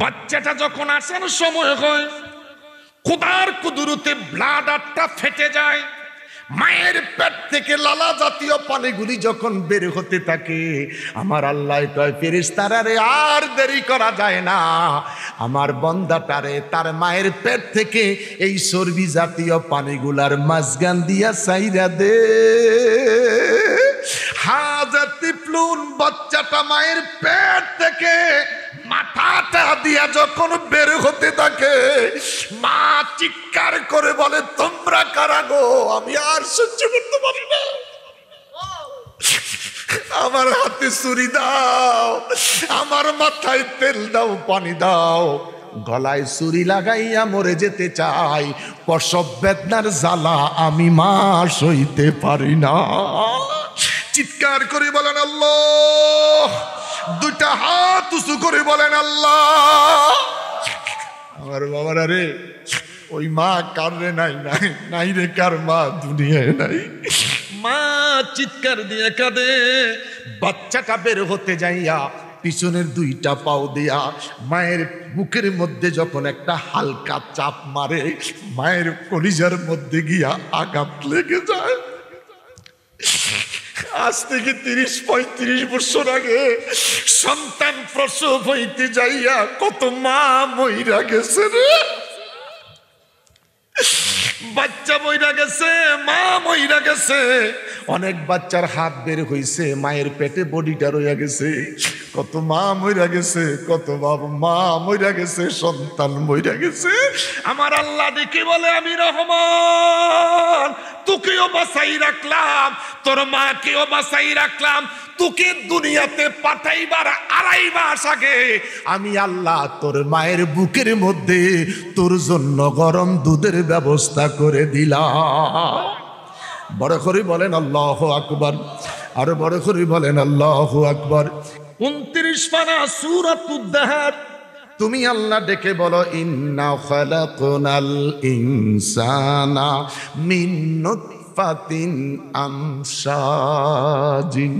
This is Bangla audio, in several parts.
বাচ্চাটা যখন আসার সময় হয়, খোদার কুদরতে ব্লাডারটা ফেটে যায়। মায়ের পেট থেকে লালা জাতীয় পানিগুলি যখন বের হতে থাকে, আমার আল্লাহ কয় ফেরেশতারা, আর দেরি করা যায় না, আমার বান্দাটারে তার মায়ের পেট থেকে এই চর্বি জাতীয় পানিগুলার মাঝখান দিয়া সাইরা দে। হাজাতিফলুন, বাচ্চাটা মায়ের পেট থেকে মাথাটা দিয়া যখন বের হতে থাকে, মা চিৎকার করে বলে, তোমরা কারা গো? আমি আর সহ্য করতে পারি না, আমার হাতে ছুরি দাও, আমার মাথায় তেল দাও, পানি দাও, গলায় ছুরি লাগাইয়া মরে যেতে চাই, প্রসব বেদনার জ্বালা আমি মা সইতে পারি না। চিৎকার করে বলেন আল্লাহ, দুইটা হাত উঁচু করে বলেন আল্লাহ। আমার বাবারা রে, ওই মা কার রে? নাই নাই নাই রে, কার মা দুনিয়ায় নাই। মা চিৎকার দিয়ে কাঁদে। বাচ্চাটা বের হতে যাইয়া পিছনের দুইটা পাও দিয়া মায়ের বুকের মধ্যে যখন একটা হালকা চাপ মারে, মায়ের কলিজার মধ্যে গিয়া আঘাত লেগে যায়। আজ থেকে 30-35 বছর আগে সন্তান প্রসব হইতে যাইয়া কত মা মইরা গেছে রে। বাচ্চা মইরা গেছে, মা মইরা গেছে। অনেক বাচ্চার হাত বের হইছে, মায়ের পেটে বডিটা রইয়া গেছে। কত মা মইরা গেছে, কত বাবা মা মইরা গেছে, সন্তান মইরা গেছে। আমার আল্লাহ দেখে বলে, আমি রহমান, তোকেও বাঁচাই রাখলাম, তোর মাকেও বাঁচাই রাখলাম। তোকে দুনিয়াতে পাঠাইবার 2.5 মাস আগে আমি আল্লাহ তোর মায়ের বুকের মধ্যে তোর জন্য গরম দুধের ব্যবস্থা করে দিলাম। বড় করে বলেন আল্লাহু আকবার, আর বড় করে বলেন আল্লাহু আকবার। 29 পারা সূরাতুদ দাহর। তুমি আল্লাহ ডেকে বলো, ইন্না খালাকনাল ইনসানা মিন নুতফাতিন আমশাজিন।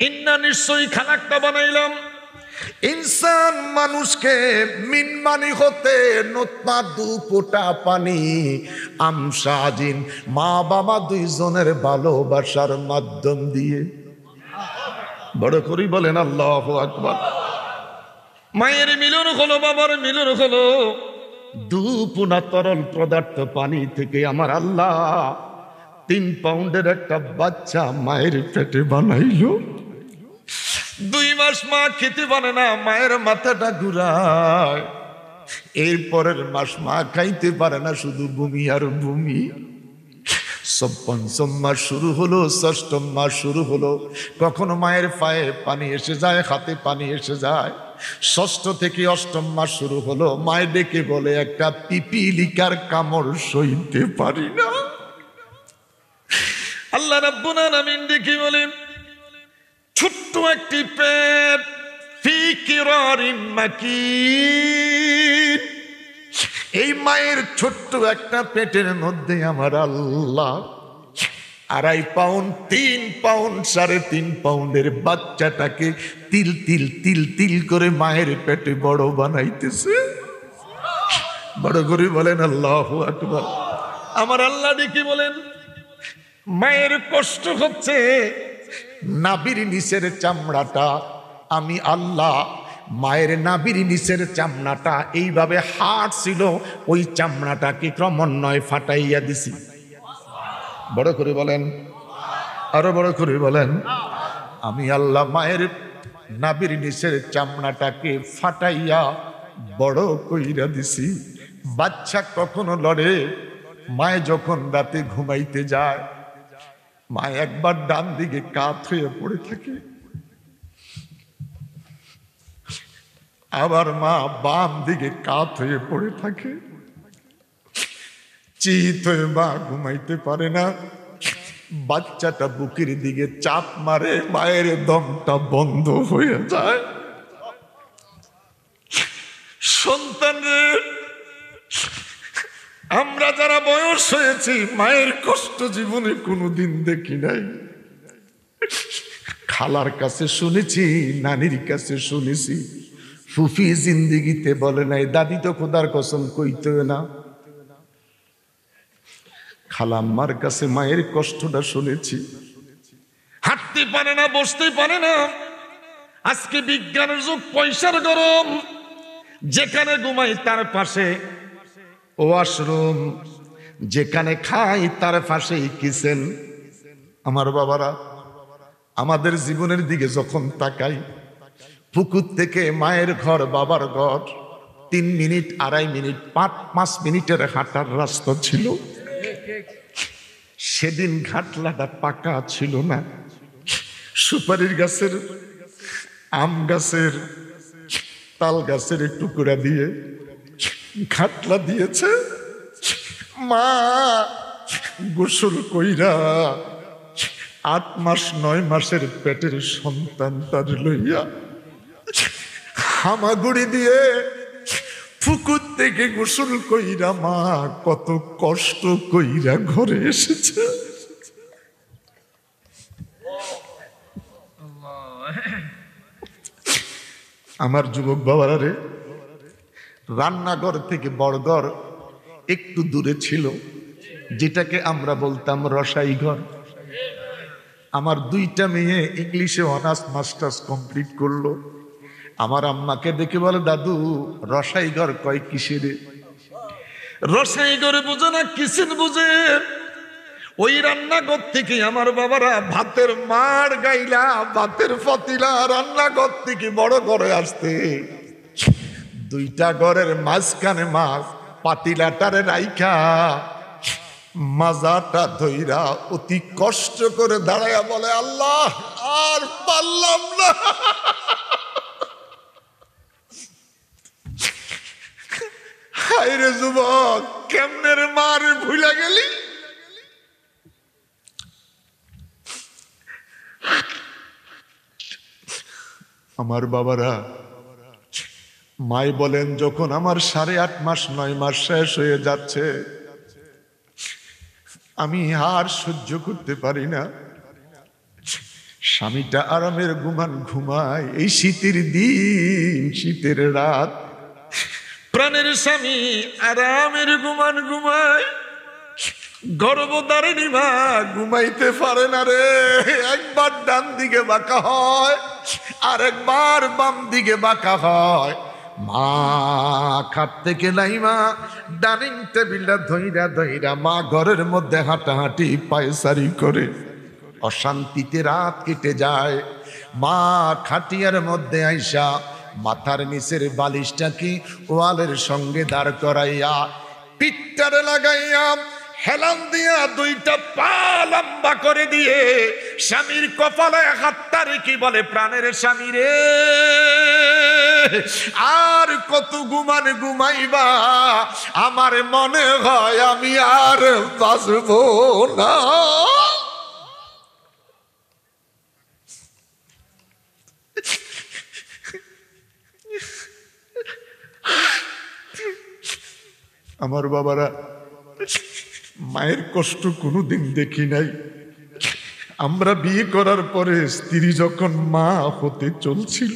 ইন্না, নিশ্চয়ই খালাকটা বানাইলাম, ইনসান মানুষকে, মিন মানি হতে, নুতফা দু ফোঁটা পানি, আমশাজিন মা বাবা দুইজনের ভালোবাসার মাধ্যম দিয়ে। বড় করে বলেন আল্লাহু আকবার। মায়ের মিলন হলো, বাবার মিলন হলো, দু পোনা তরল পদার্থ পানি থেকে আমার আল্লাহ 3 পাউন্ডের একটা বাচ্চা মায়ের পেটে বানাইলো। 2 মাস মা খেতে পারে না, মায়ের মাথাটা ঘুরায়। এরপরের মাস মা খাইতে পারে না, শুধু বমি আর বমি। পঞ্চম মাস শুরু হলো, ষষ্ঠম মাস শুরু হলো, কখনো মায়ের পায়ে পানি এসে যায়, হাতে পানি এসে যায়। ষষ্ঠ থেকে অষ্টম মাস শুরু হলো, মায়ের ডেকে বলে, একটা পিপিলিকার কামড় সইতে পারি না। আল্লাহ রাব্বুল আলামিন ডেকে বলেন, ছোট্ট একটি পেট, ফি কিরারিন মাকিন, এই মায়ের ছোট্ট একটা পেটের মধ্যে আমার আল্লাহ 2.5 পাউন্ড, 3 পাউন্ড, 3.5 পাউন্ডের বাচ্চাটাকে তিল তিল তিল তিল করে মায়ের পেটে বড় বানাইতেছে। বড় করে বলেন আল্লাহু আকবার। আমার আল্লাহ ডেকে বলেন, মায়ের কষ্ট হচ্ছে, নাভির নিচের চামড়াটা আমি আল্লাহ, মায়ের নাভির নিচের চামড়াটা এইভাবে হাড় ছিল, ওই চামড়াটাকে ক্রমান্বয়ে ফাটাইয়া দিছি। বড় করে বলেন, আরো বড় করে বলেন, আমি আল্লাহ মায়ের নাভির নিচের চামড়াটাকে ফাটাইয়া বড় কইরা দিছি। বাচ্চা কখনো লড়ে, মায়ে যখন রাতে ঘুমাইতে যায়, মা একবার ডান দিকে কাত হয়ে পড়ে থাকে, আবার মা বাম দিকে কাত হয়ে পড়ে থাকে। চিত হয়ে মা ঘুমাইতে পারে না। বাচ্চাটা বুকের দিকে চাপ মারে, মায়ের দমটা বন্ধ হয়ে যায়। সন্তানের, আমরা যারা বয়স হয়েছি, মায়ের কষ্ট জীবনে কোনোদিন দেখি নাই। খালার কাছে শুনেছি, নানির কাছে শুনেছি, ফুফি জিন্দিগিতে বলে নাই, দাদি তো খোদার কসম কইতো না। খালাম্মার কাছে মায়ের কষ্টটা শুনেছি। হাঁটতে পারে না, বসতে পারে না। আজকে বিজ্ঞানের যুগ, পয়সার গরম, যেখানে ঘুমাই তার পাশে ওয়াশরুম, যেখানে খাই তার পাশেই কিচেন। আমার বাবারা, আমাদের জীবনের দিকে যখন তাকাই, পুকুর থেকে মায়ের ঘর, বাবার ঘর 3 মিনিট, 2.5 মিনিট, 5 মিনিটের হাঁটার রাস্তা ছিল। সেদিন ঘাটলাটা পাকা ছিল না, সুপারির গাছের, আম গাছের, তাল গাছের টুকরা দিয়ে ঘাটলা দিয়েছে। মা গোসল কইরা 8 মাস 9 মাসের পেটের সন্তান তার লইয়া হামাগুড়ি দিয়ে পুকুর থেকে গোসল কইরা মা কত কষ্ট কইরা ঘরে এসেছে। আমার যুবক বাবারা রে, রান্নাঘর থেকে বড়ঘর একটু দূরে ছিল, যেটাকে আমরা বলতাম রসাই ঘর। আমার 2টা মেয়ে ইংলিশে অনার্স মাস্টার্স কমপ্লিট করলো। আমার আম্মাকে দেখে বলে, দাদু রসাই ঘর কয় কিসের? রসাই ঘরে বুঝে না, কিচেন বুঝে। ওই রান্নাঘর থেকে আমার বাবারা ভাতের মাড় গাইলা, ভাতের পাতিলা রান্নাঘর থেকে বড় ঘরে আসতে, 2টা ঘরের মাঝখানে মাছ পাতিলাটারে রাইখা মাজাটা ধইরা অতি কষ্ট করে দাঁড়াইয়া বলে, আল্লাহ আর পারলাম না। হায় রে যুবক, কেমনে রে মারে ভুলা গেলি? আমার বাবারা, মাই বলেন, যখন আমার 8.5 মাস 9 মাস শেষ হয়ে যাচ্ছে, আমি আর সহ্য করতে পারি না। স্বামীটা আরামের ঘুমায়, এই শীতের দিন, শীতের রাত, প্রাণের স্বামী আরামের ঘুমায়। গর্ভধারিণী মা ঘুমাইতে পারে না রে। একবার ডান দিকে বাঁকা হয়, আর একবার বাম দিকে বাঁকা হয়। মা খাট থেকে নাইমা ডাইনিং টেবিলটা ধইরা মা ঘরের মধ্যে হাঁটাহাঁটি পায়চারি করে। অশান্তিতে রাত কেটে যায়। মা খাটিয়ার মধ্যে আইসা মাথার নিচের বালিশটাকে ওয়ালের সঙ্গে দাঁড় করাইয়া পিঠটারে লাগাইয়া হেলান দিয়া 2টা পা লম্বা করে দিয়ে স্বামীর কপালে হাতটা রেখে বলে, প্রাণের স্বামী রে, আর কত ঘুমাইবা? আমার মনে হয় আমি আর বাঁচবো না। আমার বাবারা, মায়ের কষ্ট কোনোদিন দেখি নাই। আমরা বিয়ে করার পরে স্ত্রী যখন মা হতে চলছিল,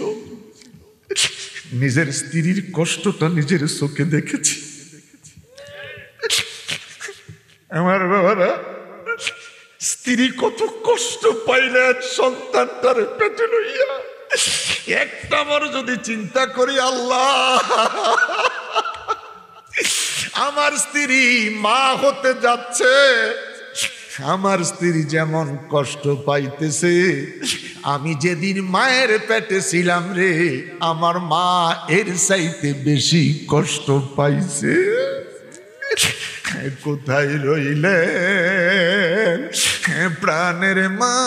নিজের স্ত্রীর কষ্টটা নিজের চোখে দেখেছি। আমার বাবারা, স্ত্রী কত কষ্ট পাইলেন সন্তানটার পেটে লইয়া। একটা বার যদি চিন্তা করি, আল্লাহ আমার স্ত্রী মা হতে যাচ্ছে, আমার স্ত্রী যেমন কষ্ট পাইতেছে, আমি যেদিন মায়ের পেটে ছিলাম রে, আমার মা এর চাইতে বেশি কষ্ট পাইছে। কোথায় রইলেন প্রাণের মা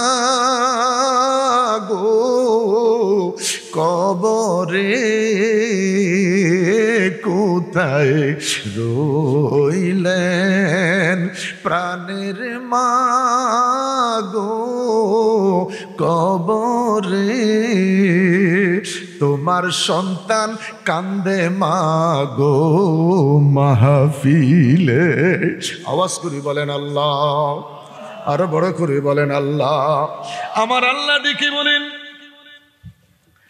গো, কবরে কোথায় রইলেন প্রাণের মা গো, কবরে তোমার সন্তান কান্দে মা গো মাহফিলে। আওয়াজ করে বলেন আল্লাহ, আরো বড় করে বলেন আল্লাহ। আমার আল্লাহ দেখে বলেন,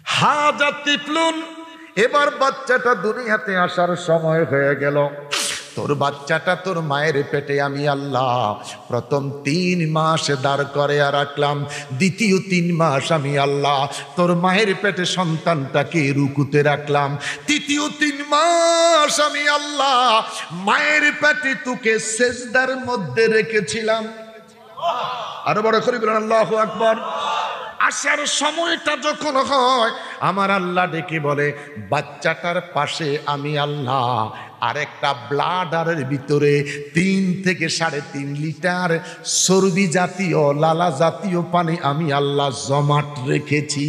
হাজা তিফলুন এবার বাচ্চাটা দুনিয়াতে আসার সময় হয়ে গেল। তোর বাচ্চাটা তোর মায়ের পেটে আমি আল্লাহ প্রথম 3 মাস দাঁড় করে রাখলাম, দ্বিতীয় 3 মাস আমি আল্লাহ তোর মায়ের পেটে সন্তানটাকে রুকুতে রাখলাম, তৃতীয় 3 মাস আমি আল্লাহ মায়ের পেটে তোকে সেজদার মধ্যে রেখেছিলাম। আরো বড় করে বলেন আল্লাহু আকবার। আসার সময়টা যখন হয় আমার আল্লাহ ডেকে বলে, বাচ্চাটার পাশে আমি আল্লাহ আরেকটা ব্লাডারের ভিতরে 3 থেকে 3.5 লিটার চর্বি জাতীয় লালা জাতীয় পানি আমি আল্লাহ জমাট রেখেছি।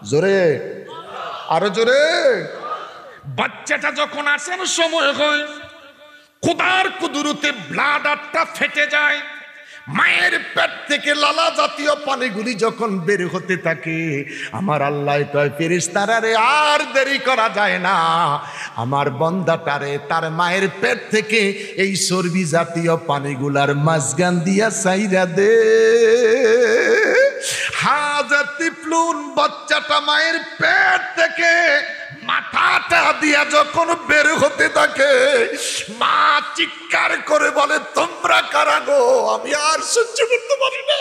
জোরে, আরো জোরে। বাচ্চাটা যখন আসার সময় হয় খোদার কুদরতে ব্লাডারটা ফেটে যায়, মায়ের পেট থেকে লালা জাতীয় পানিগুলি যখন বের হতে থাকে আমার আল্লাহ কয়, ফেরেশতারা রে আর দেরি করা যায় না, আমার বান্দাটারে তার মায়ের পেট থেকে এই চর্বি জাতীয় পানিগুলার মাঝখান দিয়া সাইরা দে। হাজাতিফলুন, বাচ্চাটা মায়ের পেট থেকে মাথাটা দিয়া যখন বের হতে থাকে মা চিৎকার করে বলে, তোমরা কারা গো? আমি আর সহ্য করতে পারি না,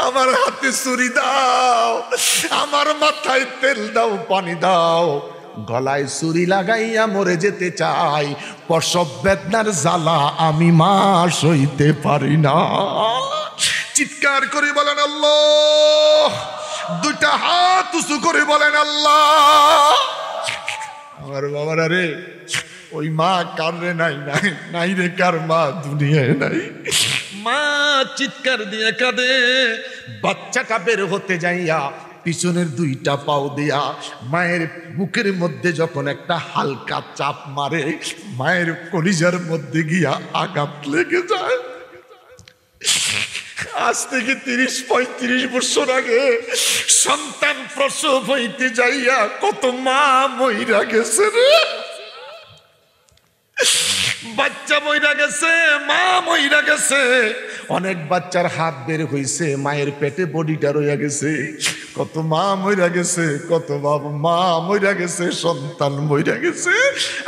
আমার হাতে ছুরি দাও, আমার মাথায় তেল দাও, পানি দাও, গলায় ছুরি লাগাইয়া মরে যেতে চাই, প্রসব বেদনার জ্বালা আমি মা সইতে পারি না। চিৎকার করে বলেন আল্লাহ, 2টা হাত উঁচু করে বলেন আল্লাহ। আমার বাবারা রে, ওই মা কার রে? নাই নাই নাই রে, কার মা দুনিয়ায় নাই। মা চিৎকার দিয়ে কাঁদে, বাচ্চাটা বের হতে যাইয়া পিছনের 2টা পাও দিয়া মায়ের বুকের মধ্যে যখন একটা হালকা চাপ মারে মায়ের কলিজার মধ্যে গিয়া আঘাত লেগে যায়। আজ থেকে 30-35 বছর আগে সন্তান প্রসব হইতে যাইয়া কত মা মইরা গেছে রে, বাচ্চা মইরা গেছে, মা মইরা গেছে, অনেক বাচ্চার হাত বের হইছে, মায়ের পেটে বডিটা রইয়া গেছে, কত মা মইরা গেছে, কত বাবা মা মইরা গেছে, সন্তান মইরা গেছে।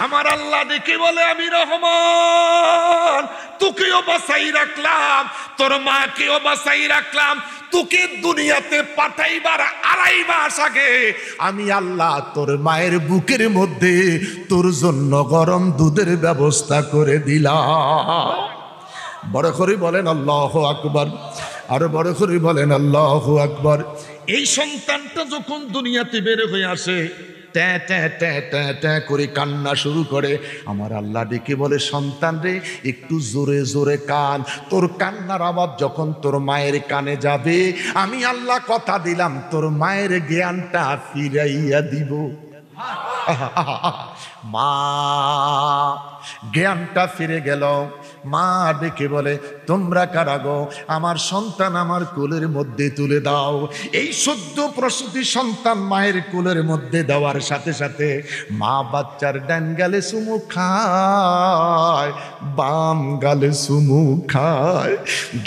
আমার আল্লাহ দেখে বলে, আমি রহমান, তোকেও বাঁচাই রাখলাম, তোর মাকেও বাঁচাই রাখলাম, তোকে দুনিয়াতে পাঠাইবার 2.5 মাস আগে আমি আল্লাহ তোর মায়ের বুকের মধ্যে তোর জন্য গরম দুধের ব্যবস্থা করে দিলাম। বড় করে বলেন আল্লাহু আকবার, আরো বড় করে বলেন আল্লাহু আকবার। এই সন্তানটা যখন দুনিয়াতে বের হয়ে আসে ট্যা ট্যা ট্যা ট্যা ট্যা করে কান্না শুরু করে, আমার আল্লাহ ডেকে বলে, সন্তান রে একটু জোরে জোরে কান, তোর কান্নার আওয়াজ যখন তোর মায়ের কানে যাবে আমি আল্লাহ কথা দিলাম তোর মায়ের জ্ঞানটা ফিরাইয়া দিব। মা জ্ঞানটা ফিরে গেল, মা ডেকে বলে, তোমরা কারা গো? আমার সন্তান আমার কোলের মধ্যে তুলে দাও। এই সদ্য প্রসূতি সন্তান মায়ের কোলের মধ্যে দেওয়ার সাথে সাথে মা বাচ্চার ডান গালে চুমু খায়, বাম গালে চুমু খায়।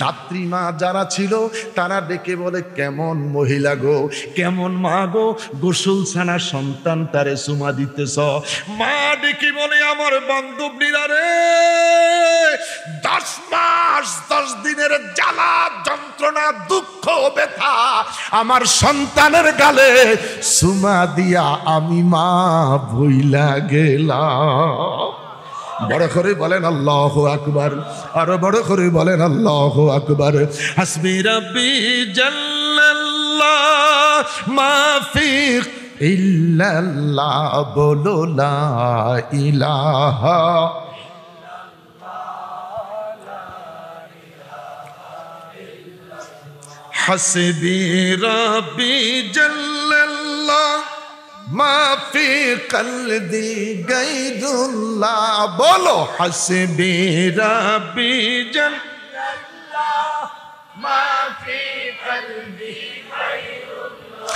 দাত্রী মা যারা ছিল তারা ডেকে বলে, কেমন মহিলা গো, কেমন মা গো, গোসল ছানা সন্তান তারে চুমা দিতেছ। মা ডেকে বলে, আমার বান্ধবীরা রে, 10 মাস 10 দিনের জ্বালা যন্ত্রণা দুঃখ ব্যথা আমার সন্তানের গালে চুমা দিয়া আমি মা ভুইলা গেলাম। বড় করে বলেন আল্লাহু আকবার, আরো বড় করে বলেন আল্লাহু আকবার। হাসবি রাব্বি জাল্লাল্লাহ মা ফি ইল্লাল্লাহ, বলো লা ইলাহা। হাসবি রাব্বি জাল্লাল্লাহ মা ফি কলবি গায়রুল্লাহ, বলো হাসবি রাব্বি জাল্লাল্লাহ মা ফি কলবি গায়রুল্লাহ।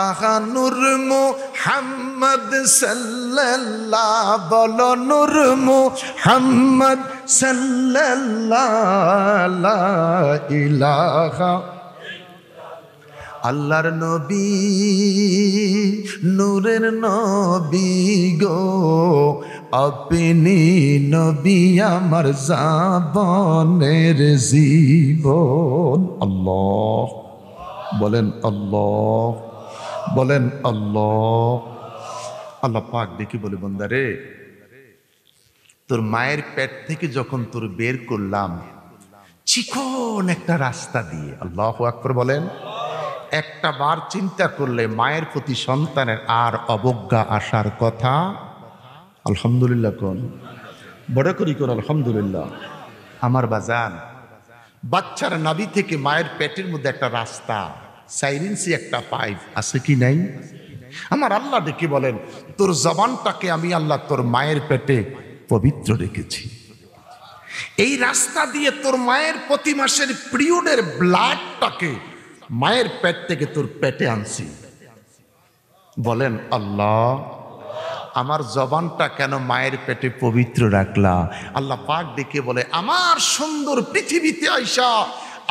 আহা নূর মুহাম্মদ সাল্লাল্লাহ, বলো নূর মুহাম্মদ সাল্লাল্লাহ, লা ইলাহা আল্লাহর নবী নূরের নবী গো, আপনি নবী আমার জাবানের জীবন। আল্লাহ বলেন, আল্লাহ বলেন, আল্লাহ। আল্লাহ পাক দেখি বলে, বান্দারে তোর মায়ের পেট থেকে যখন তোর বের করলাম চিকন একটা রাস্তা দিয়ে, আল্লাহু আকবার বলেন, একটা বার চিন্তা করলে মায়ের প্রতি সন্তানের আর অবজ্ঞা আসার কথা? আলহামদুলিল্লাহ কোন বড় করি কোন আলহামদুলিল্লাহ। আমার বাজান, বাচ্চার নাভি থেকে মায়ের পেটের মধ্যে একটা রাস্তা, 4 ইঞ্চি একটা পাইপ আছে কি নাই? আমার আল্লাহ দেখি বলেন, তোর জবানটাকে আমি আল্লাহ তোর মায়ের পেটে পবিত্র রেখেছি। এই রাস্তা দিয়ে তোর মায়ের প্রতি মাসের পিরিয়ডের ব্লাডটাকে মায়ের পেট থেকে তোর পেটে আনছি। বলেন আল্লাহ, আমার জবানটা কেন মায়ের পেটে পবিত্র রাখলা? আল্লাহ পাক দেখে বলে, আমার সুন্দর পৃথিবীতে আইসা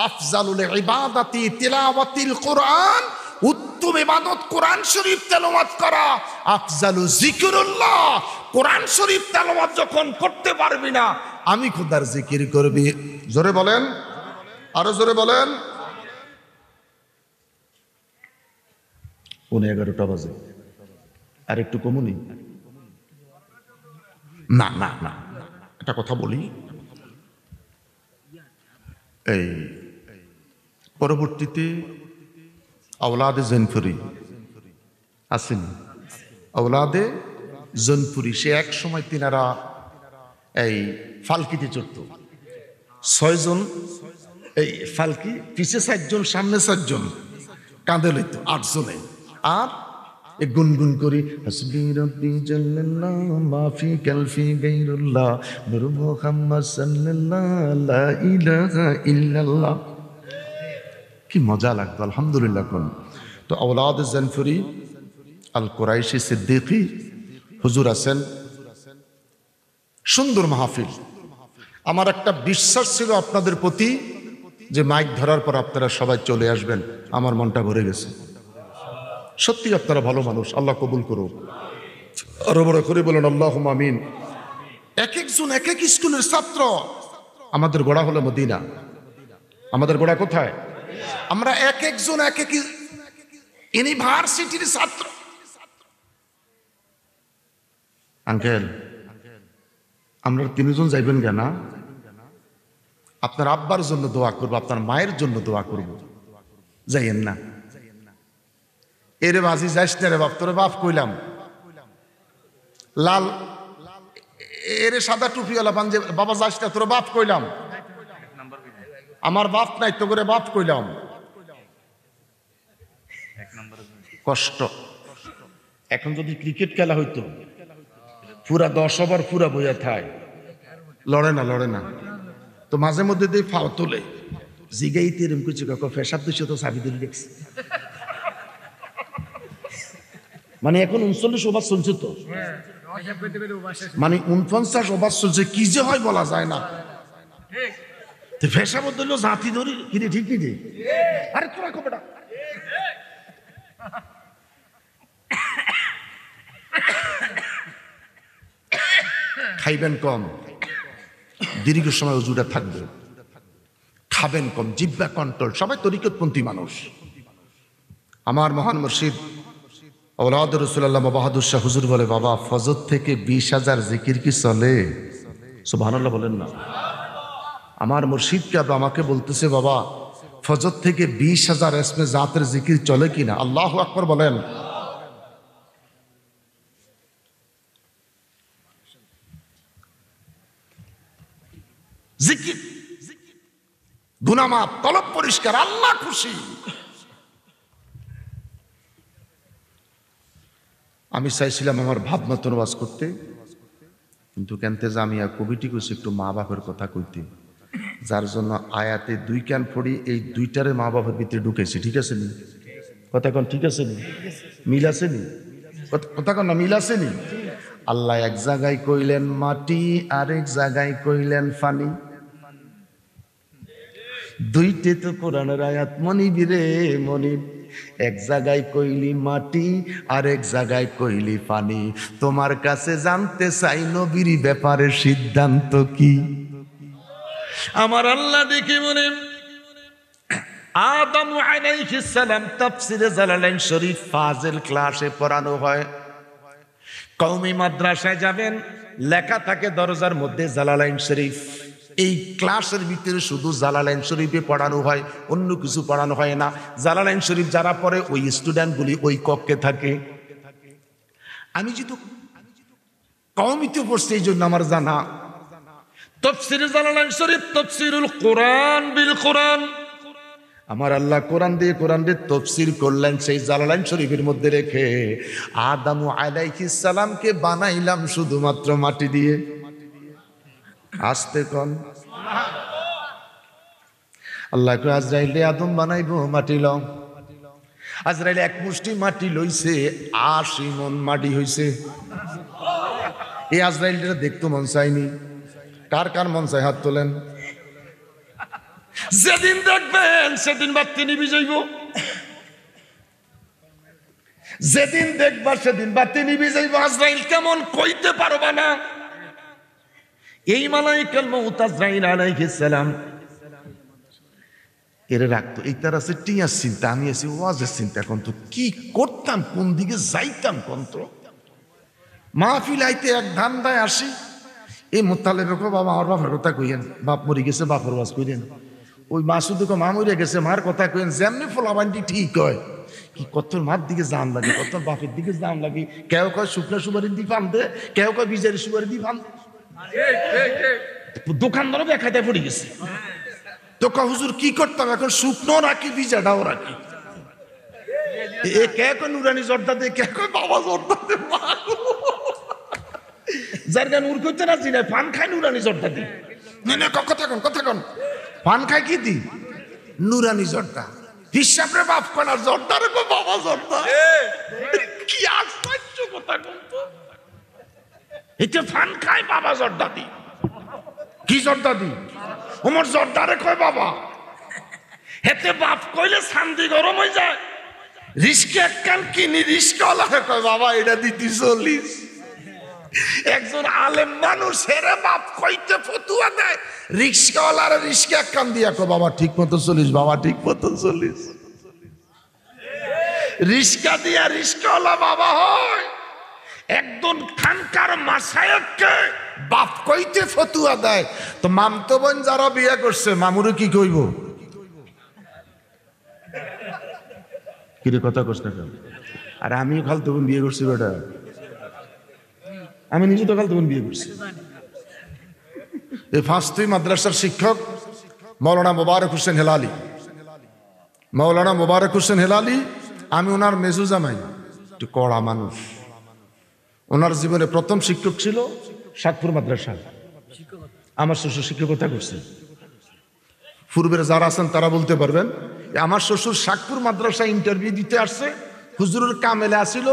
আফজালুল ইবাদাতি তিলাওয়াতিল কোরআন, উত্তম ইবাদত কোরআন শরীফ তেলাওয়াত করা, আফজালু যিকরুল্লাহ। কোরআন শরীফ তেলাওয়াত যখন করতে পারবি না, আমি খোদার জিকির করবি। জোরে বলেন, আরো জোরে বলেন। 11টা বাজে, আর একটু কমুনি? না না না, একটা কথা বলি, এই পরবর্তীতে আওলাদে জৈনপুরি আছেন, আওলাদে জৈনপুরি, সে এক সময় তিনারা এই ফালকিতে চড়ত। 6 জন এই ফালকি, পিছে 4 জন, সামনে 4 জন, কাঁধে লইত 8 জনে। আর গুনগুন করি হাসবি রব্বি জাল্লাল্লাহ মা ফি কালফি গায়রুল্লাহ নূর মুহাম্মদ সাল্লাল্লাহু লা ইলাহা ইল্লাল্লাহ। কি মজা লাগতো, আলহামদুলিল্লাহ কোন। তো আওলাদ জানফুরি আল কুরাইশি সিদ্দিকী হুজুর আছেন, সুন্দর মাহফিল। আমার একটা বিশ্বাস ছিল আপনাদের প্রতি যে মাইক ধরার পর আপনারা সবাই চলে আসবেন, আমার মনটা ভরে গেছে। সত্যি আপনারা ভালো মানুষ, আল্লাহ কবুল করুন। আরো বড় করে বলেন আল্লাহুম্মা আমিন। এক একজন এক এক স্কুলের ছাত্র। আমাদের গোড়া হলো মদিনা। আমাদের গোড়া কোথায়? আমরা এক একজন এক এক ইউনিভার্সিটির ছাত্র। আঙ্কেল, আমরা 3 জন যাইবেন কেন? আপনার আব্বার জন্য দোয়া করবো, আপনার মায়ের জন্য দোয়া করব, যাইয়েন না। এরে বাজি যাইস না রে বাপ, তোরে বাপ কইলাম। লাল এরে সাদা টুপিওয়ালা বাঞ্জে, বাবা যাইস না, তোরে বাপ কইলাম। আমার বাপ নাই তো করে বাপ কইলাম। কষ্ট। এখন যদি ক্রিকেট খেলা হইতো, পুরা 10 ওভার পুরা বইয়া থাই, লড়ে না লড়ে না, তো মাঝে মধ্যে দিয়ে ফাও তোলে জিগাইতে এরম কিছু কাকো ফেসাব দিচ্ছে তো চাবি ধরে দেখছে। মানে এখন 39 ওভার চলছে, তো মানে 49 ওভার চলছে, কি যে হয় বলা যায় না। ফেসাব দিল জাতি ধরি, কিনে ঠিক নি রে? আরে তোরা খবরটা খাইবেন কম, দীর্ঘ সময় ওজুটা থাকবে, খাবেন কম, জিহ্বা কন্ট্রোল। সবাই তরিকতপন্থী মানুষ। আমার মহান মুর্শিদ আওলাদ রাসূলুল্লাহ বাহাদুর শাহ হুজুর বলে, বাবা ফজর থেকে 20,000 জিকির কি চলে? সুবহানাল্লাহ বলেন না। আমার মুর্শিদকে আমাকে বলতেছে, বাবা ফজর থেকে 20,000 ইসমে জাতের জিকির চলে কিনা? আল্লাহু আকবার বলেন। জিকির, গুনাহ মাফ, কলব পরিষ্কার, আল্লাহ খুশি। আমি চাইছিলাম আমার ভাব মতন ওয়াজ করতে, কিন্তু কেনতে জামিয়া কমিটি কইছে একটু মা বাপের কথা কইতে, যার জন্য আয়াতে 2 কান পড়ি, এই 2টারে মা বাপের ভিতরে ঢুকেছে। ঠিক আছে নি কথা কোন? ঠিক আছে নি? মিল আছে নি? কথা কোন না, মিল আছে নি? আল্লাহ এক জায়গায় কইলেন মাটি, আরেক জায়গায় কইলেন ফানি। 2টে তো কোরআনের আয়াত, মনিব রে মনিব। এক জায়গায় কইলি মাটি আর এক জায়গায় কইলি পানি। তোমার কাছে জানতে চাই নবীর ব্যাপারে সিদ্ধান্ত কি? আমার আল্লাহ দেখে বলে আদম আলাইহিস সালাম তাফসীরে জালালাইন শরীফ ফাজিল ক্লাসে পড়ানো হয়। কওমি মাদ্রাসায় যাবেন, লেখা থাকে দরজার মধ্যে জালালাইন শরীফ। এই ক্লাসের ভিতরে শুধু জালালাইন শরীফে পড়ানো হয়, অন্য কিছু পড়ানো হয় না। জালালাইন শরীফ যারা পড়ে ওই স্টুডেন্টগুলি ওই কক্ষে থাকে। আমি যেহেতু কওমিতে পড়ছি এই জন্য আমার জানা। তাফসীরে জালালাইন শরীফ তাফসীরুল কোরআন বিল কোরআন। আমার আল্লাহ কোরআন দিয়ে কোরআনের তাফসীর করলেন সেই জালালাইন শরীফের মধ্যে রেখে। আদম আলাইহিস সালামকে বানাইলাম শুধুমাত্র মাটি দিয়ে। আসতে কোন আল্লাহ কো আজরাইল আদম বানাইবো মাটি লও। আজরাইল এক মুষ্টি মাটি লইছে, ৮০ মণ মাটি হইছে। এই আজরাইলটা দেখতে মন চাইনি। কার কার মন চাই হাত তোলেন। যেদিন দেখবেন সেদিন বাতি নিভে যাইব। যেদিন দেখবা সেদিন বাতি নিভে যাইব। আজরাইল কেমন কইতে পারবা না। এই মালাইকাল মউত আজরাইল আলাইহিস সালাম এর রাখতো। এই তার আছে টিয়ার চিন্তা, আমি আছি ওয়াজের চিন্তা। কোন তো কি করতাম, কোন দিকে যাইতাম, কোন তো মাহফিল আইতে এক ধান্দায় আসি। এই মোত্তালেব কো বাবা আমার বাপের কথা কইেন, বাপ মরি গেছে বাপের ওয়াজ কইলেন। ওই মাসুদ মা মরে গেছে মার কথা কইেন। যেমনি ফলাবান্ডি ঠিক হয় কি কত মার দিকে জান লাগে, কত বাপের দিকে জান লাগে। কেউ কয় শুকনো সুপারি দি ফান দে, কেউ কয় বিজারি সুপারি দি ফান। দোকানদারও দেখাতে পড়ে গেছে। তো কা হুজুর কি করতাম এখন, শুকনো রাখি বিজাটাও রাখি। এ কে কয় নুরানি জর্দা দে, কে কয় বাবা জর্দা দে। যার গান উর করতে রাজি না, পান খায় নুরানি জর্দা দি। কথা কন পান খায় কি দি? নুরানি জর্দা। হিসাব রে বাপ কনার জর্দা রে বাবা জর্দা। কি আশ্চর্য কথা কোন তো। এটা পান খায় বাবা জর্দা দি। কি জর্দা দি? ওমর জর্দা রে কয় বাবা। হেতে বাপ কইলে শান্তি গরম হয়ে যায়। রিস্কে এক কান কিনি, রিস্কাওয়ালা কয় বাবা এটা দিতি 40। একজন আলেম মানুষ হেরে বাপ কইতে ফতুয়া দেয়, রিস্কাওয়ালার রিস্কে এক কান দিয়া কয় বাবা ঠিক মতো 40, বাবা ঠিক মতো 40। রিস্কা দিয়া রিস্কাওয়ালা বাবা হয়। একজন খানকার মাসায়েককে বাপ কইতে ফতুয়া দেয়। তো মামতো বোন যারা বিয়ে করছে মামুরে কি কইব? কিরে কথা কস না কেন? আর আমিও খালতো বোন বিয়ে করছি বেটা। আমি নিজে তো খালতো বোন বিয়ে করছি। এই ফাঁসতুই মাদ্রাসার শিক্ষক মৌলানা মোবারক হোসেন হেলালি। মৌলানা মোবারক হোসেন হেলালি, আমি ওনার মেজু জামাই। একটু কড়া মানুষ। ওনার জীবনে প্রথম শিক্ষক ছিল শাকপুর মাদ্রাসা। আমার শ্বশুর শিক্ষকতা করছে। পূর্বের যারা আছেন তারা বলতে পারবেন। আমার শ্বশুর শাকপুর মাদ্রাসা ইন্টারভিউ দিতে আসছে। হুজুরের কামেলে আসিল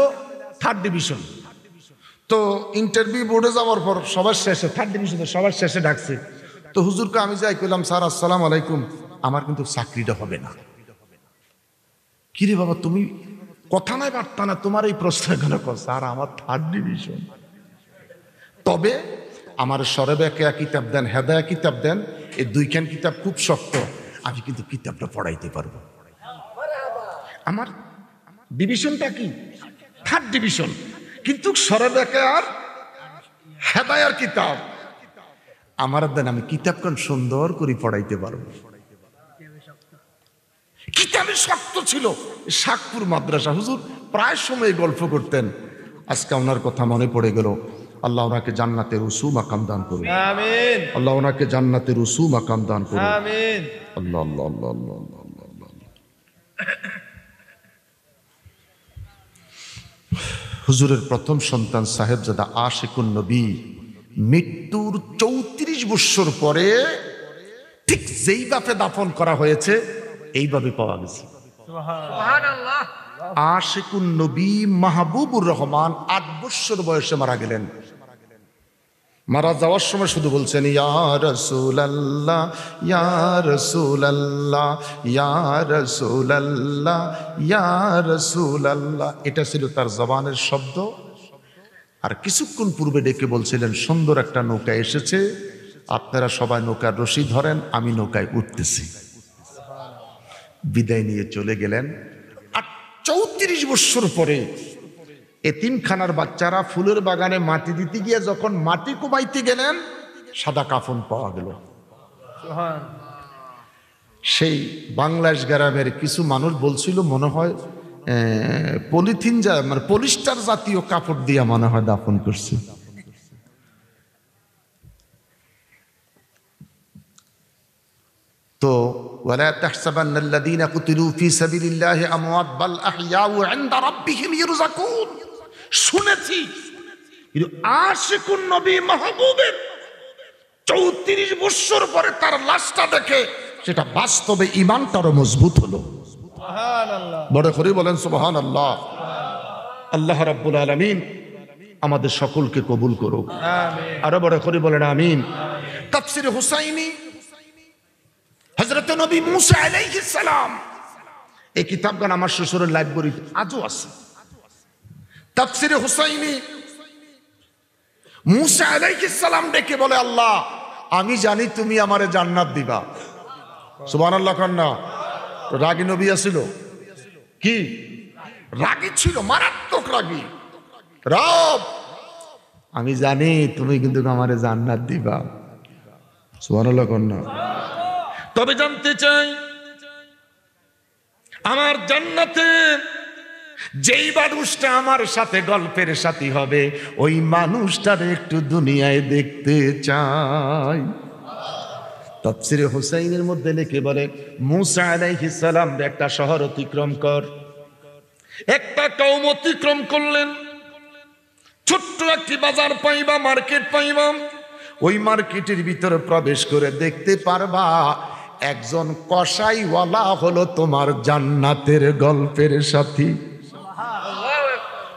3rd ডিভিশন। তো ইন্টারভিউ বোর্ডে যাওয়ার পর সবার শেষে 3rd ডিভিশনে সবার শেষে ডাকছে। তো হুজুরকে আমি যাই কইলাম, স্যার আসসালামু আলাইকুম, আমার কিন্তু চাকরিটা হবে না। কিরে বাবা তুমি কথা নাই বার্তা না, তোমার এই প্রশ্ন কেন? স্যার আমার 3rd ডিভিশন, তবে আমার সরেবেকেয়া কিতাব দেন, হেদায়া কিতাব দেন, এই 2খান কিতাব খুব শক্ত, আমি কিন্তু কিতাবটা পড়াইতে পারবো। আমার ডিভিশনটা কি 3rd ডিভিশন, কিন্তু সরেবেকেয়ার হেদায়ার কিতাব আমার দেন, আমি কিতাবখান সুন্দর করে পড়াইতে পারবো। কিতাবে শক্ত ছিল। শাকপুর মাদ্রাসা হুজুর প্রায় সময় গল্প করতেন। আজকে ওনার কথা মনে পড়ে গেল। আল্লাহ ওনাকে জান্নাতের উসু মাকাম দান করুন। আমিন। আল্লাহ ওনাকে জান্নাতের উসু মাকাম দান করুন। আমিন। আল্লাহ আল্লাহ আল্লাহ আল্লাহ আল্লাহ আল্লাহ। হুজুরের প্রথম সন্তান সাহেবজাদা আশিকুন নবী মৃত্যুর 34 বছর পরে ঠিক যেই বাপে দাফন করা হয়েছে এইভাবে পাওয়া গেছে। সুবহানাল্লাহ। আশিকুন নবী মাহবুবুর রহমান 8 বছর বয়সে মারা গেলেন। মারা যাওয়ার সময় শুধু বলছেন ইয়া রাসূলুল্লাহ, ইয়া রাসূলুল্লাহ, ইয়া রাসূলুল্লাহ, ইয়া রাসূলুল্লাহ। এটা ছিল তার জবানের শব্দ। আর কিছুক্ষণ পূর্বে ডেকে বলছিলেন সুন্দর একটা নৌকা এসেছে, আপনারা সবাই নৌকার রশি ধরেন, আমি নৌকায় উঠতেছি। বিদায় নিয়ে চলে গেলেন। আর 34 বছর পরে এতিমখানার বাচ্চারা ফুলের বাগানে মাটি দিতে গিয়ে যখন মাটি কোবাইতে গেলেন, সাদা কাফন পাওয়া গেল। সেই বাংলাদেশ গ্রামের কিছু মানুষ বলছিল মনে হয় পলিথিন মানে পলিস্টার জাতীয় কাপড় দিয়ে মনে হয় দাফন করছে। তো ওয়ালা তাহসাবান্নাল্লাযীনা কুতিলু ফী সাবিলিল্লাহি আমওয়াত বাল আহইয়াউ ইনদা রাব্বিহিম ইরযাকুন। শুনেছি কিন্তু আশিকুন নবী মাহবুবের 34 বছর পরে তার লাশটা দেখে সেটা বাস্তবে ঈমানটারও মজবুত হলো। সুবহানাল্লাহ, বড় করে বলেন সুবহানাল্লাহ। আল্লাহ রাব্বুল আলামিন আমাদের সকলকে কবুল করুক, আমিন। আরো বড় করে বলেন আমিন। তাফসীর হুসাইনি হযরত নবী মুসা আলাইহিস সালাম, এই কিতাবগান আমার শ্বশুরের লাইব্রেরিতে আজও আছে। তাফসীরে হুসাইনি মুসা আলাইহিস সালাম ডেকে বলে আল্লাহ আমি জানি তুমি আমারে জান্নাত দিবা। সুবহানাল্লাহ কান্না। রাগী নবী ছিল, কি রাগী ছিল, মারাত্মক রাগী। রব আমি জানি তুমি কিন্তু আমারে জান্নাত দিবা। সুবহানাল্লাহ কান্না। তবে জানতে চাই আমার জান্নাতে যেই মানুষটা আমার সাথে গল্পের সাথী হবে ওই মানুষটার একটু দুনিয়ায় দেখতে চাই। তাফসীরে হুসাইনের মধ্যে লিখে বলে মুসা আলাইহিস সালাম একটা শহর অতিক্রম কর, একটা কওম অতিক্রম করলেন, ছোট্ট একটি বাজার পাইবা, মার্কেট পাইবা। ওই মার্কেটের ভিতরে প্রবেশ করে দেখতে পারবা একজন কসাইওয়ালা হলো তোমার জান্নাতের গল্পের সাথী।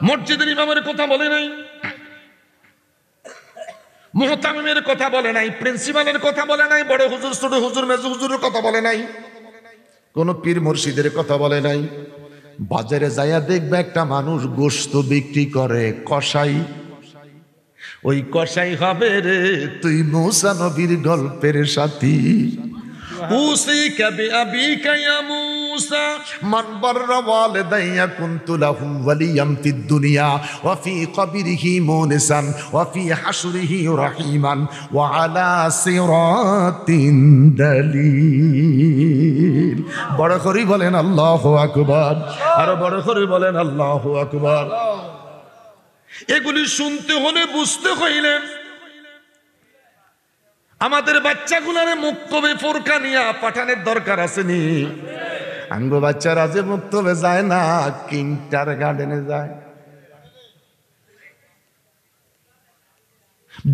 মসজিদের ইমামের কথা বলে নাই, মুহতামিমের কথা বলে নাই, প্রিন্সিপালের কথা বলে নাই, বড় হুজুর, ছোট হুজুর, মেজো হুজুরের কথা বলে নাই, কোন পীর মুর্শিদের কথা বলে নাই। বাজারে যাইয়া দেখবে একটা মানুষ গোশত বিক্রি করে, কসাই। ওই কসাই হবে রে তুই মুসা নবীর গল্পের সাথী। উসিকা বিআবিকা ইয়া মুসা মান বাররা ওয়ালিদাইয়া কুনতু লাহু ওয়ালিয়াম ফিদ দুনিয়া ওয়া ফি কবরিহি মুনিসান ওয়া ফি হাশরিহি রাহিমান ওয়া আলা সিরাতিন দালিল। বড় করে বলেন আল্লাহু আকবার, আর বড় করে বলেন আল্লাহু আকবার। এগুলি শুনতে হলে, বুঝতে হইলে আমাদের বাচ্চাগুলারে মুক্তবে ফোরকানিয়া পাঠানোর দরকার আসেনি। আঙ্গ বাচ্চারা যে মুক্তবে যায় না, কিন্টার গার্ডেনে যায়।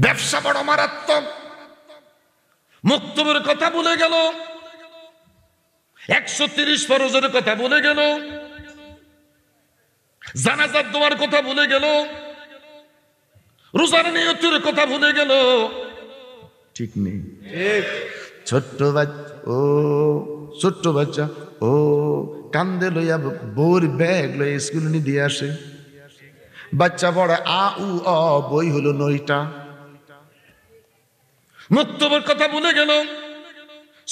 ব্যবসা বড় মারাত্মক। মুক্তবের কথা বলে গেল, 130 ফরজের কথা বলে গেল, জানাজার দোয়ার কথা বলে গেল, রোজার নিয়তের কথা ভুলে গেল। ঠিক নেই? ছোট্ট বাচ্চা ও কান্দে লইয়া বউর ব্যাগ লইয়া স্কুল নিয়ে দিয়ে আসে। বাচ্চা পড়ে আ উ অ, বই হলো 9টা। মুক্তবের কথা ভুলে গেল,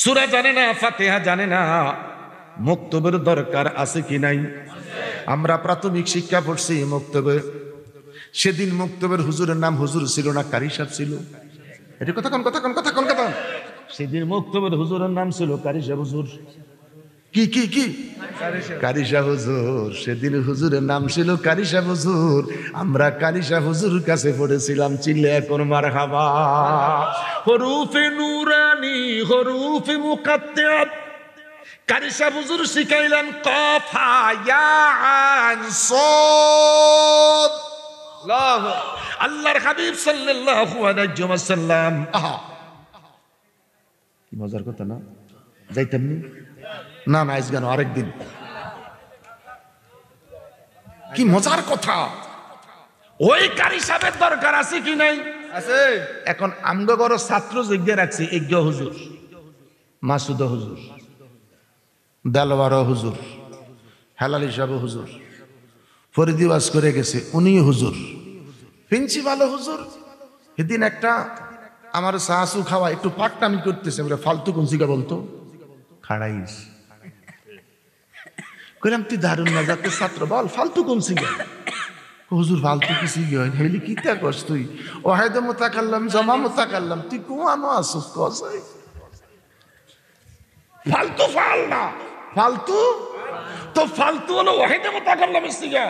সূরা জানে না, ফাতিহা জানে না। মুক্তবের দরকার আছে কি নাই? আমরা প্রাথমিক শিক্ষা পড়ছি মুক্তবে। সেদিন মুক্তবের হুজুরের নাম হুজুর ছিল না, কারি সাহেব ছিল। এটা কথা কোন কথা কোন কথা কোন কথা। সেদিন মুক্তবের হুজুরের নাম ছিল কারি সাহেব হুজুর। কি কি কি কারি সাহেব হুজুর। সেদিন হুজুরের নাম ছিল কারি সাহেব হুজুর। আমরা কারি সাহেব হুজুরের কাছে পড়েছিলাম চিল্লে এখন মারহাবা। হরুফে নুরানি, হরুফে মুকাত্তাত। কারি সাহেব হুজুর শিখাইলেন কফ হা ইয়া আইন সাদ। আল্লাহর হাবিব সাল্লাল্লাহু আলাইহি ওয়াসাল্লাম, আহা কি মজার কথা না, যাইতাম না না আজ কেন আরেকদিন। কি মজার কথা। ওই কারি সাহেবের দরকার আছে কি নাই? আছে। এখন আমগো বড় ছাত্র যজ্ঞ রাখছি, যজ্ঞ হুজুর, মাসুদ হুজুর, দেলওয়ার হুজুর, হেলালি সাহেব হুজুর, ফরিদি ওয়াজ করে গেছে উনি হুজুর, প্রিন্সিপাল হুজুর। সেদিন একটা আমার শাহসু খাওয়া একটু পাকটামি করতেছে, বলে ফালতু কুঞ্চিকা বলতো খাড়াইস কইলাম তুই দারুণ না যাতে ছাত্র বল ফালতু কুঞ্চিকা। হুজুর ফালতু কিছু হেলি কি তা কস তুই ওয়াহিদে মুতাকাল্লাম জমা মুতাকাল্লাম তুই কোয়ানো আসুস কসাই ফালতু ফাল না ফালতু তো ফালতু হলো ওয়াহিদে মুতাকাল্লাম ইস্তিগা।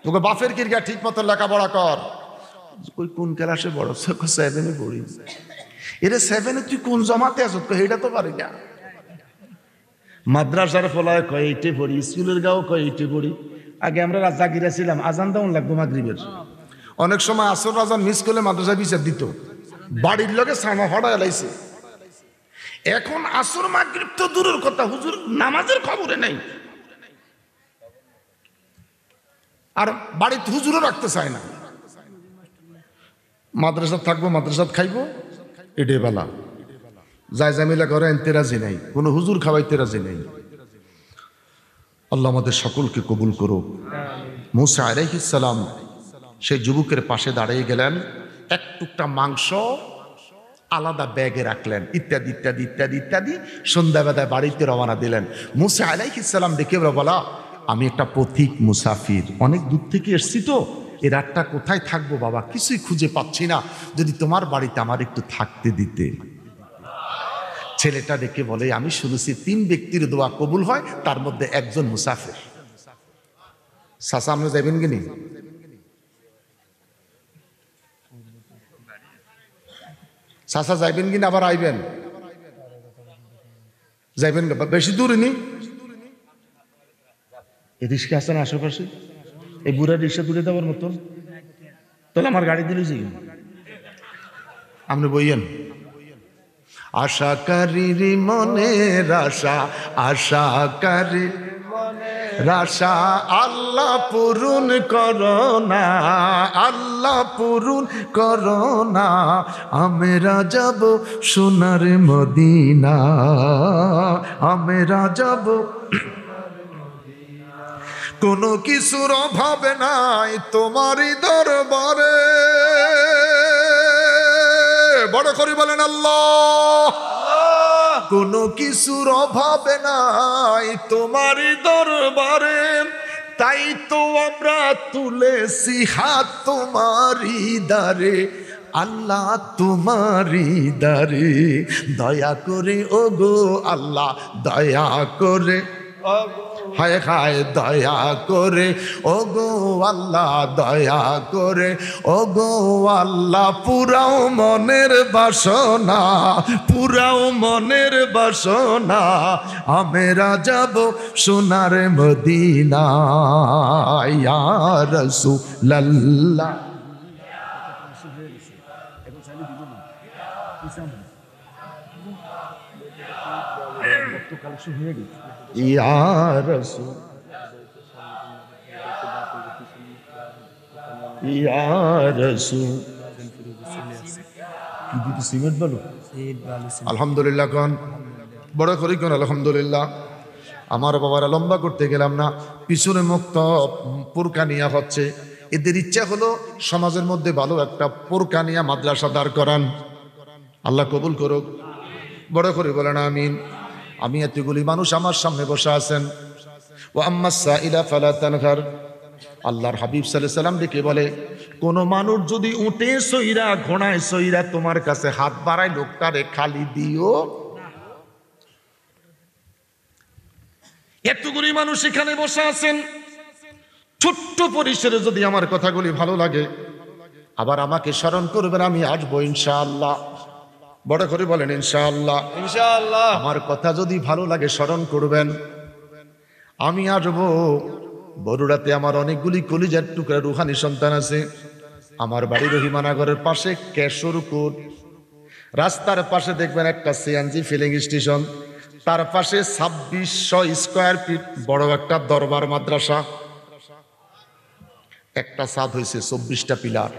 তোকে বাপের কিরগা ঠিক মতো লেখাপড়া কর। কই কোন ক্লাসে বড়? 7-এ পড়ি। এরে 7-এ তুই কোন জমাতে আছ? এটা তো পারি না। মাদ্রাসার ফলায় কয় 8-এ পড়ি, স্কুলের গাও কয় 8-এ পড়ি। আগে আমরা রাজাগিরা ছিলাম, আজান দাউন লাগবো মাগরিবের। অনেক সময় আসর আজান মিস করলে মাদ্রাসা বিচার দিত, বাড়ির লোকে সামা হড়া এলাইছে। এখন আসর মাগরিব তো দূরের কথা, হুজুর নামাজের খবরে নেই। আর বাড়িতে হুজুরও রাখতে চায় না। মাদ্রাসা থাকবো, মাদ্রাসা খাইবো, এডে বেলা যায় জামিলা করে আনতে রাজি নাই, কোনো হুজুর খাওয়াইতে রাজি নাই। আল্লাহ আমাদের সকলকে কবুল করুক। মুসা আলাইহিস সালাম সেই যুবকের পাশে দাঁড়িয়ে গেলেন, এক টুকটা মাংস আলাদা ব্যাগে রাখলেন, ইত্যাদি ইত্যাদি ইত্যাদি ইত্যাদি। সন্ধ্যাবেলায় বাড়িতে রওনা দিলেন। মুসা আলাইহিস সালাম দেখে বলা, আমি একটা পথিক মুসাফির, অনেক দূর থেকে এসছি তো, এই রাতটা কোথায় থাকবো বাবা, কিছুই খুঁজে পাচ্ছি না, যদি তোমার বাড়িতে আমার একটু থাকতে দিতে। ছেলেটা দেখে বলে, আমি শুনেছি 3 ব্যক্তির দোয়া কবুল হয়, তার মধ্যে একজন মুসাফির। চাচা আপনি যাবেন কিনি? চাচা যাইবেন কিনা আবার আইবেন? যাইবেন বেশি দূরে নি? এই রিক্সা আছে না আশেপাশে? এই বুড়া রিক্সা দূরে দেওয়ার মতন? তাহলে আমার গাড়ি দিলে যাই, আপনি বইয়েন। আশাকারীর মনের আশা, আশাকারীর রাশা আল্লাহ পূরণ করো না, আল্লাহ পূরণ করো না। আমরা যাব সোনার মদিনা, আমরা যাব কোনো কিছুর অভাব নাই তোমারই দরবারে। বড় করে বলেন আল্লাহ। কোনো কিছুর অভাব নাই তোমারই দরবারে, তাই তো আমরা তুলেছি হাত তোমারই দ্বারে, আল্লাহ তোমারই দ্বারে। দয়া করে ওগো আল্লাহ, দয়া করে, হায় হায় দয়া করে ওগো আল্লাহ, দয়া করে ওগো আল্লাহ। পুরাও মনের বাসনা, পুরাও মনের বাসনা, আমরা যাব সোনার মদিনা। ইয়া রাসূলুল্লাহ। ইয়া রাসূল, ইয়া রাসূল। কি দিতে সিমেন্ট বালু? আলহামদুলিল্লাহ কোন বড় করি কোন আলহামদুলিল্লাহ। আমার বাবারা লম্বা করতে গেলাম না, পিছনে মুক্ত পুরকানিয়া হচ্ছে। এদের ইচ্ছা হলো সমাজের মধ্যে ভালো একটা পুরকানিয়া মাদ্রাসা দাঁড় করান। আল্লাহ কবুল করুক। বড় করে বলেন আমিন। আমি এতগুলি মানুষ আমার সামনে বসে আছেন। ওয়া আম্মাস সাইলা ফালা তানহার। আল্লাহর হাবিব সাল্লাল্লাহু আলাইহি সাল্লাম ডেকে বলে, কোন মানুষ যদি উঠে সইরা ঘোড়ায় সইরা তোমার কাছে হাত বাড়ায়, লোকটারে খালি দিও। এতগুলি মানুষ এখানে বসে আছেন, ছোট্ট পরিসরে যদি আমার কথাগুলি ভালো লাগে, আবার আমাকে স্মরণ করবেন, আমি আসবো ইনশাআল্লাহ। বড় করে বলেন ইনশাআল্লাহ। ইনশাআল্লাহ। আমার কথা যদি ভালো লাগে স্মরণ করবেন, আমি আসবো। বড়ুরাতে আমার অনেকগুলি কলিজার টুকরা রুহানি সন্তান আছে। আমার বাড়ি রহিমানগরের পাশে কেশরপুর, রাস্তার পাশে দেখবেন একটা সিএনজি ফিলিং স্টেশন, তার পাশে 2600 স্কয়ার ফিট বড় একটা দরবার মাদ্রাসা। একটা ছাদ হয়েছে, 24টা পিলার।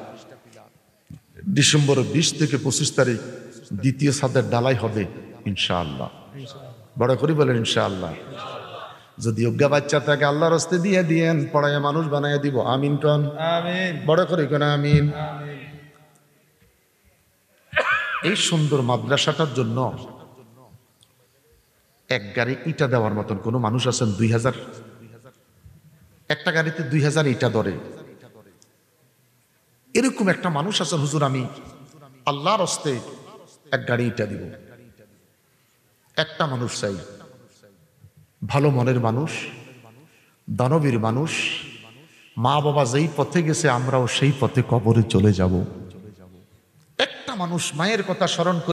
ডিসেম্বরের 20 থেকে 25 তারিখ দ্বিতীয় ছাদের ডালাই হবে ইনশাআল্লাহ। বড় করে বলেন ইনশাআল্লাহ। যদি অজ্ঞা বাচ্চা থাকে আল্লাহর হস্তে দিয়ে দিয়েন, পড়ায় মানুষ বানায় দিব। আমিন কন। আমিন। বড় করে কোন আমিন। আমিন। এই সুন্দর মাদ্রাসাটার জন্য এক গাড়ি ইটা দেওয়ার মতন কোন মানুষ আছেন? 2000, একটা গাড়িতে 2000 ইটা ধরে, এরকম একটা মানুষ আছেন? হুজুর আমি আল্লাহর হস্তে এক গাড়ি ইটা দিব। একটা মানুষ চাই, ভালো মনের মানুষ, দানবীর মানুষ। মা বাবা যেই পথে গেছে আমরাও সেই পথে কবরে চলে যাব। একটা মানুষ মায়ের কথা স্মরণ করে